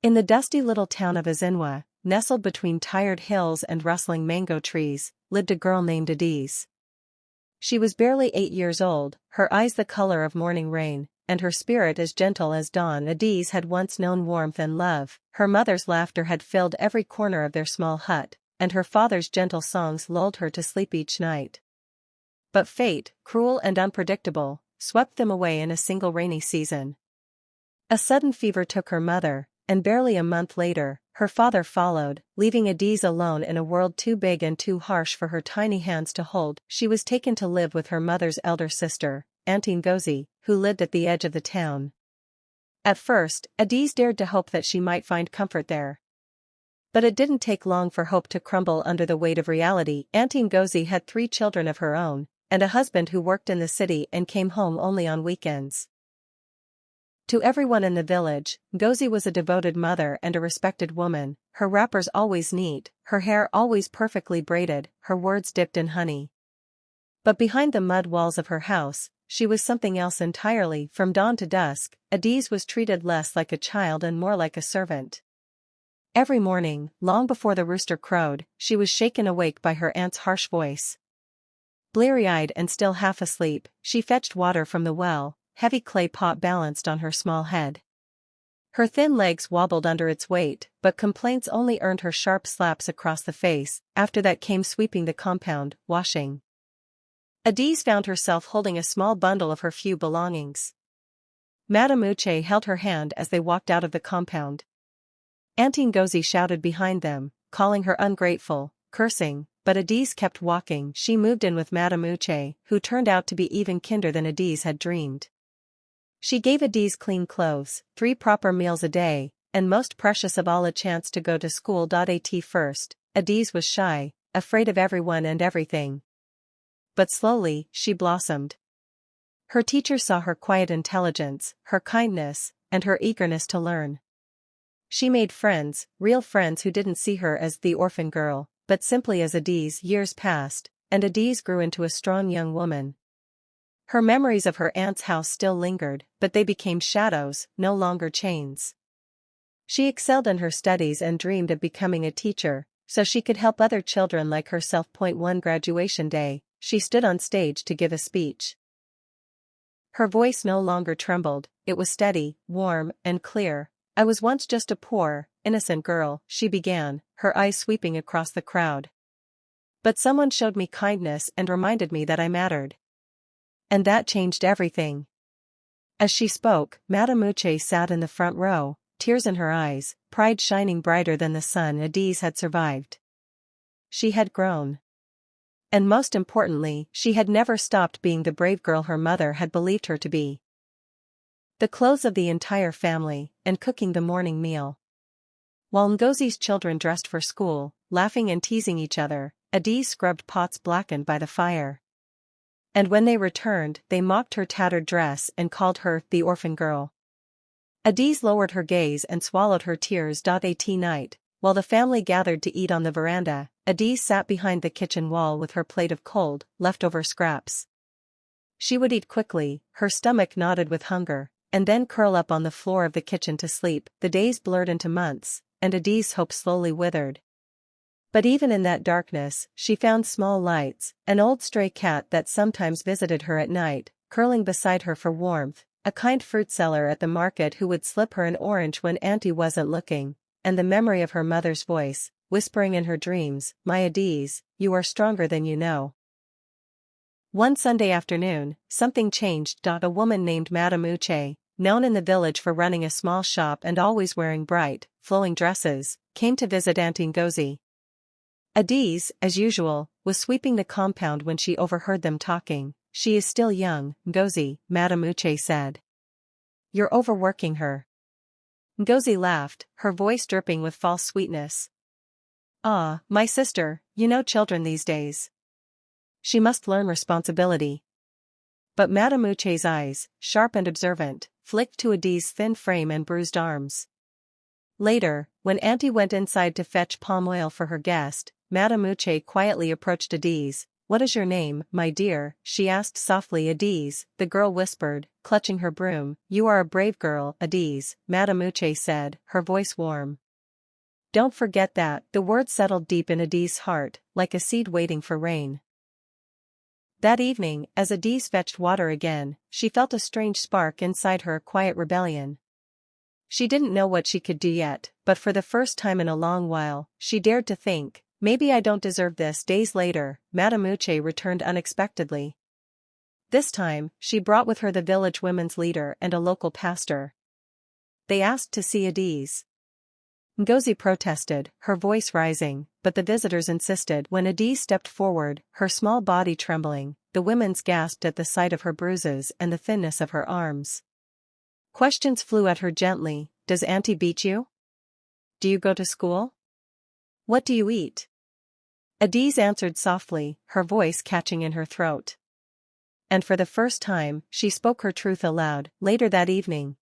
In the dusty little town of Ezinwa, nestled between tired hills and rustling mango trees, lived a girl named Auntie. She was barely 8 years old, her eyes the color of morning rain, and her spirit as gentle as dawn. Auntie had once known warmth and love, her mother's laughter had filled every corner of their small hut, and her father's gentle songs lulled her to sleep each night. But fate, cruel and unpredictable, swept them away in a single rainy season. A sudden fever took her mother, and barely a month later, her father followed, leaving Auntie alone in a world too big and too harsh for her tiny hands to hold. She was taken to live with her mother's elder sister, Auntie Ngozi, who lived at the edge of the town. At first, Auntie dared to hope that she might find comfort there. But it didn't take long for hope to crumble under the weight of reality. Auntie Ngozi had 3 children of her own, and a husband who worked in the city and came home only on weekends. To everyone in the village, Ngozi was a devoted mother and a respected woman, her wrappers always neat, her hair always perfectly braided, her words dipped in honey. But behind the mud walls of her house, she was something else entirely. From dawn to dusk, Auntie was treated less like a child and more like a servant. Every morning, long before the rooster crowed, she was shaken awake by her aunt's harsh voice. Bleary-eyed and still half asleep, she fetched water from the well, heavy clay pot balanced on her small head. Her thin legs wobbled under its weight, but complaints only earned her sharp slaps across the face. After that came sweeping the compound, washing. Auntie found herself holding a small bundle of her few belongings. Matreated held her hand as they walked out of the compound. Auntie Ngozi shouted behind them, calling her ungrateful, cursing, but Auntie kept walking. She moved in with Matreated, who turned out to be even kinder than Auntie had dreamed. She gave Auntie clean clothes, 3 proper meals a day, and most precious of all, a chance to go to school. At first, Auntie was shy, afraid of everyone and everything. But slowly, she blossomed. Her teachers saw her quiet intelligence, her kindness, and her eagerness to learn. She made friends, real friends who didn't see her as the orphan girl, but simply as Auntie. Years passed, and Auntie grew into a strong young woman. Her memories of her aunt's house still lingered, but they became shadows, no longer chains. She excelled in her studies and dreamed of becoming a teacher, so she could help other children like herself. One graduation day, she stood on stage to give a speech. Her voice no longer trembled, it was steady, warm, and clear. "I was once just a poor, innocent girl," she began, her eyes sweeping across the crowd. "But someone showed me kindness and reminded me that I mattered. And that changed everything." As she spoke, Matreated sat in the front row, tears in her eyes, pride shining brighter than the sun. Auntie had survived. She had grown. And most importantly, she had never stopped being the brave girl her mother had believed her to be. The clothes of the entire family, and cooking the morning meal. While Ngozi's children dressed for school, laughing and teasing each other, Auntie scrubbed pots blackened by the fire. And when they returned, they mocked her tattered dress and called her the orphan girl. Auntie lowered her gaze and swallowed her tears. At night, while the family gathered to eat on the veranda, Auntie sat behind the kitchen wall with her plate of cold, leftover scraps. She would eat quickly, her stomach knotted with hunger, and then curl up on the floor of the kitchen to sleep. The days blurred into months, and Auntie's hope slowly withered. But even in that darkness, she found small lights, an old stray cat that sometimes visited her at night, curling beside her for warmth, a kind fruit seller at the market who would slip her an orange when Auntie wasn't looking, and the memory of her mother's voice, whispering in her dreams, "My Auntie, you are stronger than you know." One Sunday afternoon, something changed. A woman named Matreated, known in the village for running a small shop and always wearing bright, flowing dresses, came to visit Auntie Ngozi. Auntie, as usual, was sweeping the compound when she overheard them talking. "She is still young, Ngozi," Matreated said. "You're overworking her." Ngozi laughed, her voice dripping with false sweetness. "Ah, my sister, you know children these days. She must learn responsibility." But Matreated's eyes, sharp and observant, flicked to Auntie's thin frame and bruised arms. Later, when Auntie went inside to fetch palm oil for her guest, Matreated quietly approached Auntie, "What is your name, my dear?" she asked softly. "Adeeze," the girl whispered, clutching her broom. "You are a brave girl, Adeeze," Madame Uche said, her voice warm. "Don't forget that." The word settled deep in Adeeze's heart, like a seed waiting for rain. That evening, as Adeeze fetched water again, she felt a strange spark inside her, a quiet rebellion. She didn't know what she could do yet, but for the first time in a long while, she dared to think, "Maybe I don't deserve this." Days later, Madame Uche returned unexpectedly. This time, she brought with her the village women's leader and a local pastor. They asked to see Adeeze. Ngozi protested, her voice rising, but the visitors insisted. When Adeeze stepped forward, her small body trembling, the women gasped at the sight of her bruises and the thinness of her arms. Questions flew at her gently. "Does Auntie beat you? Do you go to school? What do you eat?" Adeeze answered softly, her voice catching in her throat. And for the first time, she spoke her truth aloud. Later that evening,